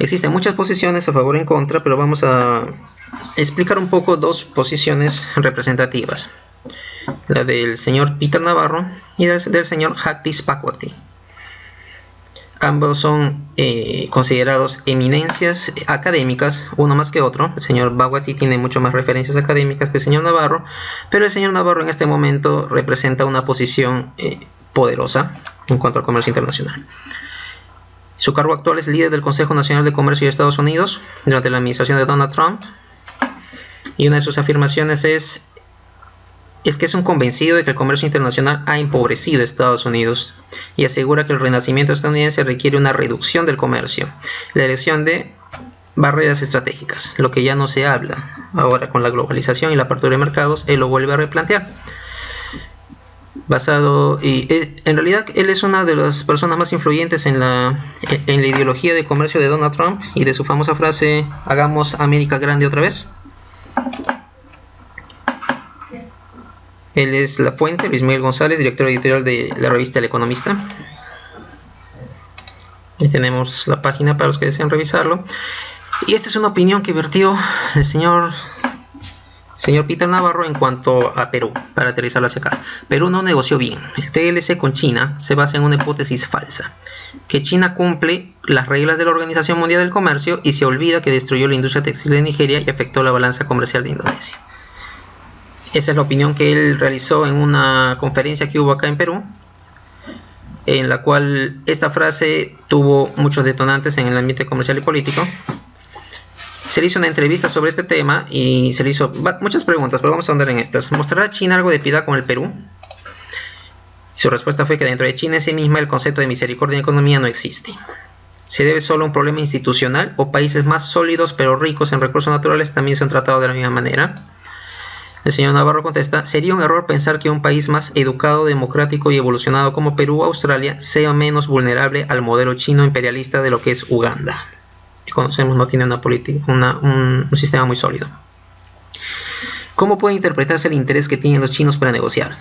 Existen muchas posiciones a favor y en contra, pero vamos a explicar un poco dos posiciones representativas. La del señor Peter Navarro y del señor Jagdish Bhagwati. Ambos son considerados eminencias académicas, uno más que otro. El señor Bhagwati tiene mucho más referencias académicas que el señor Navarro, pero el señor Navarro en este momento representa una posición poderosa en cuanto al comercio internacional. Su cargo actual es líder del Consejo Nacional de Comercio de Estados Unidos durante la administración de Donald Trump, y una de sus afirmaciones es que es un convencido de que el comercio internacional ha empobrecido a Estados Unidos y asegura que el renacimiento estadounidense requiere una reducción del comercio, la elección de barreras estratégicas, lo que ya no se habla. Ahora con la globalización y la apertura de mercados, él lo vuelve a replantear. En realidad él es una de las personas más influyentes en la ideología de comercio de Donald Trump y de su famosa frase: hagamos América grande otra vez. Él es la fuente, Luis Miguel González, director editorial de la revista El Economista. Y tenemos la página para los que deseen revisarlo. Y esta es una opinión que vertió el señor Peter Navarro en cuanto a Perú, para aterrizarlo hacia acá. Perú no negoció bien. El TLC con China se basa en una hipótesis falsa: que China cumple las reglas de la Organización Mundial del Comercio y se olvida que destruyó la industria textil de Nigeria y afectó la balanza comercial de Indonesia. Esa es la opinión que él realizó en una conferencia que hubo acá en Perú, en la cual esta frase tuvo muchos detonantes en el ambiente comercial y político. Se le hizo una entrevista sobre este tema y se le hizo muchas preguntas, pero vamos a andar en estas. ¿Mostrará China algo de piedad con el Perú? Su respuesta fue que dentro de China en sí misma el concepto de misericordia en economía no existe. ¿Se debe solo a un problema institucional o países más sólidos pero ricos en recursos naturales también son tratados de la misma manera? El señor Navarro contesta: sería un error pensar que un país más educado, democrático y evolucionado como Perú o Australia sea menos vulnerable al modelo chino imperialista de lo que es Uganda. Que conocemos no tiene un sistema muy sólido. ¿Cómo puede interpretarse el interés que tienen los chinos para negociar?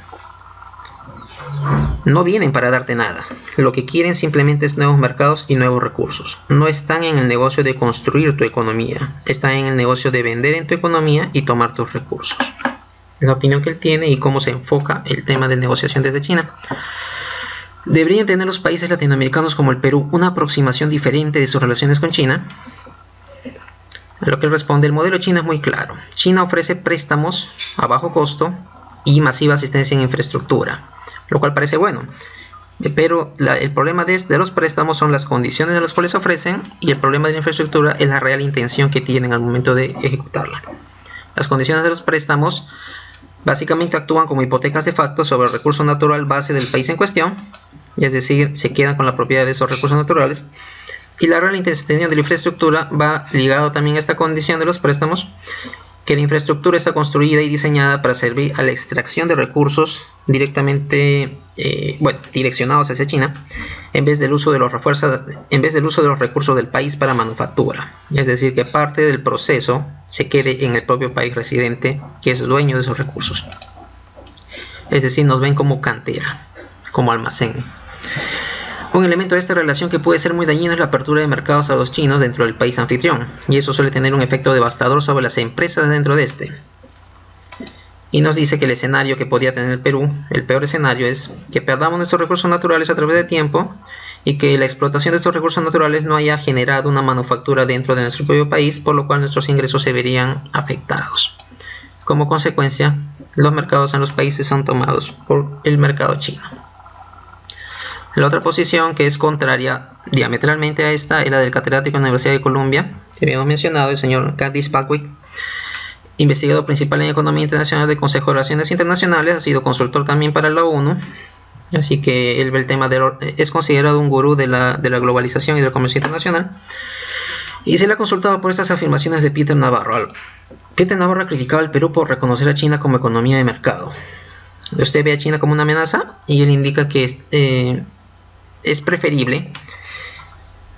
No vienen para darte nada. Lo que quieren simplemente es nuevos mercados y nuevos recursos. No están en el negocio de construir tu economía. Están en el negocio de vender en tu economía y tomar tus recursos. Es la opinión que él tiene y cómo se enfoca el tema de negociación desde China. ¿Deberían tener los países latinoamericanos como el Perú una aproximación diferente de sus relaciones con China? A lo que él responde: el modelo chino es muy claro. China ofrece préstamos a bajo costo y masiva asistencia en infraestructura, lo cual parece bueno, pero el problema de los préstamos son las condiciones de las cuales ofrecen, y el problema de la infraestructura es la real intención que tienen al momento de ejecutarla. Las condiciones de los préstamos básicamente actúan como hipotecas de facto sobre el recurso natural base del país en cuestión, es decir, se quedan con la propiedad de esos recursos naturales, y la real intención de la infraestructura va ligado también a esta condición de los préstamos, que la infraestructura está construida y diseñada para servir a la extracción de recursos directamente direccionados hacia China, en vez del uso de los recursos del país para manufactura. Es decir, que parte del proceso se quede en el propio país residente, que es dueño de esos recursos. Es decir, nos ven como cantera, como almacén. Un elemento de esta relación que puede ser muy dañino es la apertura de mercados a los chinos dentro del país anfitrión, y eso suele tener un efecto devastador sobre las empresas dentro de este. Y nos dice que el escenario que podría tener el Perú, el peor escenario, es que perdamos nuestros recursos naturales a través del tiempo y que la explotación de estos recursos naturales no haya generado una manufactura dentro de nuestro propio país, por lo cual nuestros ingresos se verían afectados. Como consecuencia, los mercados en los países son tomados por el mercado chino. La otra posición, que es contraria diametralmente a esta, es la del catedrático de la Universidad de Columbia, que habíamos mencionado, el señor Jagdish Bhagwati, investigador principal en Economía Internacional del Consejo de Relaciones Internacionales, ha sido consultor también para la ONU, así que él ve el tema es considerado un gurú de la globalización y del comercio internacional, y se le ha consultado por estas afirmaciones de Peter Navarro. Peter Navarro ha criticado al Perú por reconocer a China como economía de mercado. Usted ve a China como una amenaza, y él indica que es preferible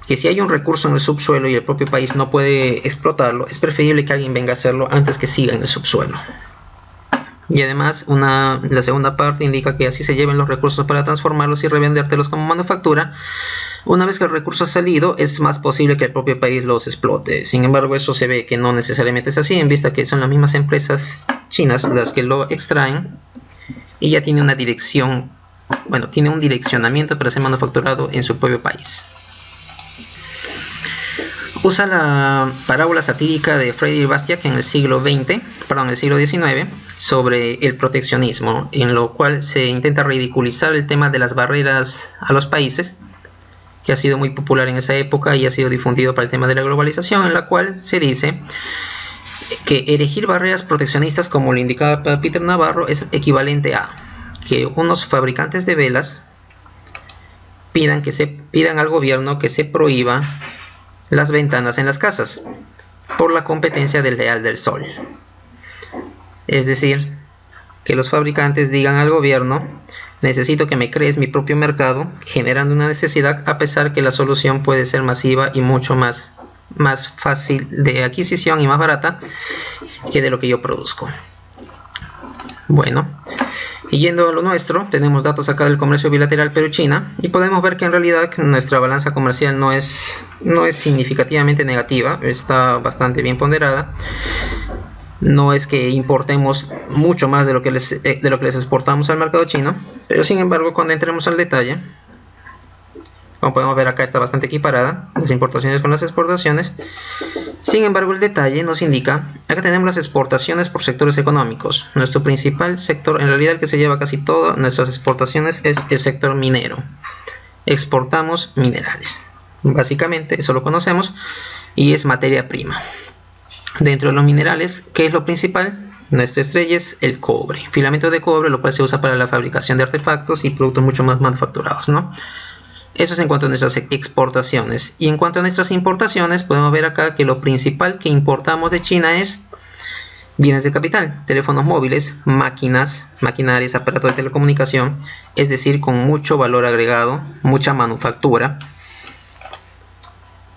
que si hay un recurso en el subsuelo y el propio país no puede explotarlo, es preferible que alguien venga a hacerlo antes que siga en el subsuelo. Y además, la segunda parte indica que así se lleven los recursos para transformarlos y revendértelos como manufactura, Una vez que el recurso ha salido, es más posible que el propio país los explote. Sin embargo, eso se ve que no necesariamente es así, en vista que son las mismas empresas chinas las que lo extraen y ya tiene una dirección, bueno, tiene un direccionamiento para ser manufacturado en su propio país. Usa la parábola satírica de Friedrich Bastiat en el siglo XIX sobre el proteccionismo, en lo cual se intenta ridiculizar el tema de las barreras a los países, que ha sido muy popular en esa época y ha sido difundido para el tema de la globalización, en la cual se dice que erigir barreras proteccionistas, como lo indicaba Peter Navarro, es equivalente a que unos fabricantes de velas pidan al gobierno que se prohíba las ventanas en las casas por la competencia desleal del sol. Es decir, que los fabricantes digan al gobierno: necesito que me crees mi propio mercado, generando una necesidad, a pesar que la solución puede ser masiva y mucho más fácil de adquisición y más barata que de lo que yo produzco. Bueno, y yendo a lo nuestro, tenemos datos acá del comercio bilateral Perú-China y podemos ver que en realidad nuestra balanza comercial no es significativamente negativa, está bastante bien ponderada. No es que importemos mucho más de lo que les exportamos al mercado chino, pero sin embargo, cuando entremos al detalle, como podemos ver acá, está bastante equiparada las importaciones con las exportaciones. Sin embargo, el detalle nos indica, acá tenemos las exportaciones por sectores económicos. Nuestro principal sector, en realidad el que se lleva casi todas nuestras exportaciones, es el sector minero. Exportamos minerales, básicamente eso lo conocemos, y es materia prima. Dentro de los minerales, ¿qué es lo principal? Nuestra estrella es el cobre, filamento de cobre, lo cual se usa para la fabricación de artefactos y productos mucho más manufacturados, ¿no? Eso es en cuanto a nuestras exportaciones. Y en cuanto a nuestras importaciones, podemos ver acá que lo principal que importamos de China es bienes de capital, teléfonos móviles, máquinas, maquinarias, aparatos de telecomunicación, es decir, con mucho valor agregado, mucha manufactura.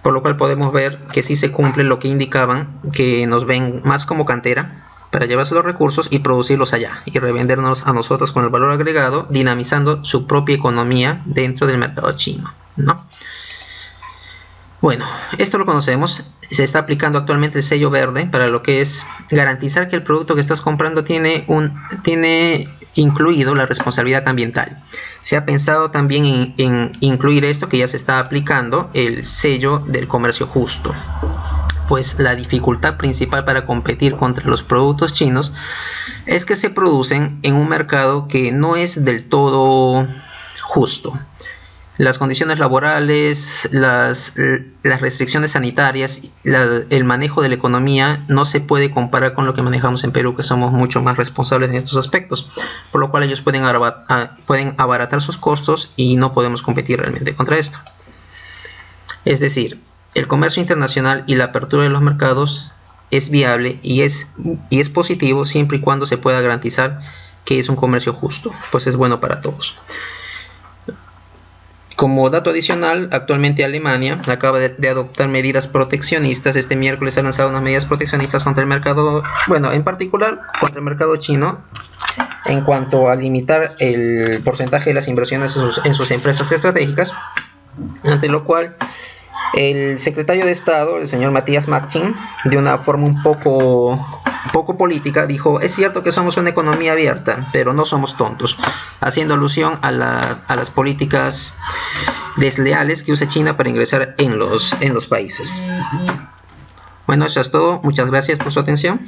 Por lo cual podemos ver que sí se cumple lo que indicaban, que nos ven más como cantera para llevarse los recursos y producirlos allá y revendernos a nosotros con el valor agregado, dinamizando su propia economía dentro del mercado chino, ¿no? Bueno, esto lo conocemos. Se está aplicando actualmente el sello verde para lo que es garantizar que el producto que estás comprando tiene incluido la responsabilidad ambiental. Se ha pensado también en incluir esto, que ya se está aplicando, el sello del comercio justo. Pues la dificultad principal para competir contra los productos chinos es que se producen en un mercado que no es del todo justo. Las condiciones laborales, las restricciones sanitarias, el manejo de la economía no se puede comparar con lo que manejamos en Perú, que somos mucho más responsables en estos aspectos, por lo cual ellos pueden abaratar sus costos y no podemos competir realmente contra esto. Es decir, el comercio internacional y la apertura de los mercados es viable y es positivo siempre y cuando se pueda garantizar que es un comercio justo, pues es bueno para todos. Como dato adicional, actualmente Alemania acaba de adoptar medidas proteccionistas. Este miércoles ha lanzado unas medidas proteccionistas contra el mercado, bueno, en particular contra el mercado chino, en cuanto a limitar el porcentaje de las inversiones en sus empresas estratégicas, ante lo cual el secretario de Estado, el señor Matthias Maching, de una forma un poco política, dijo: es cierto que somos una economía abierta, pero no somos tontos, haciendo alusión a las políticas desleales que usa China para ingresar en los países. Bueno, eso es todo. Muchas gracias por su atención.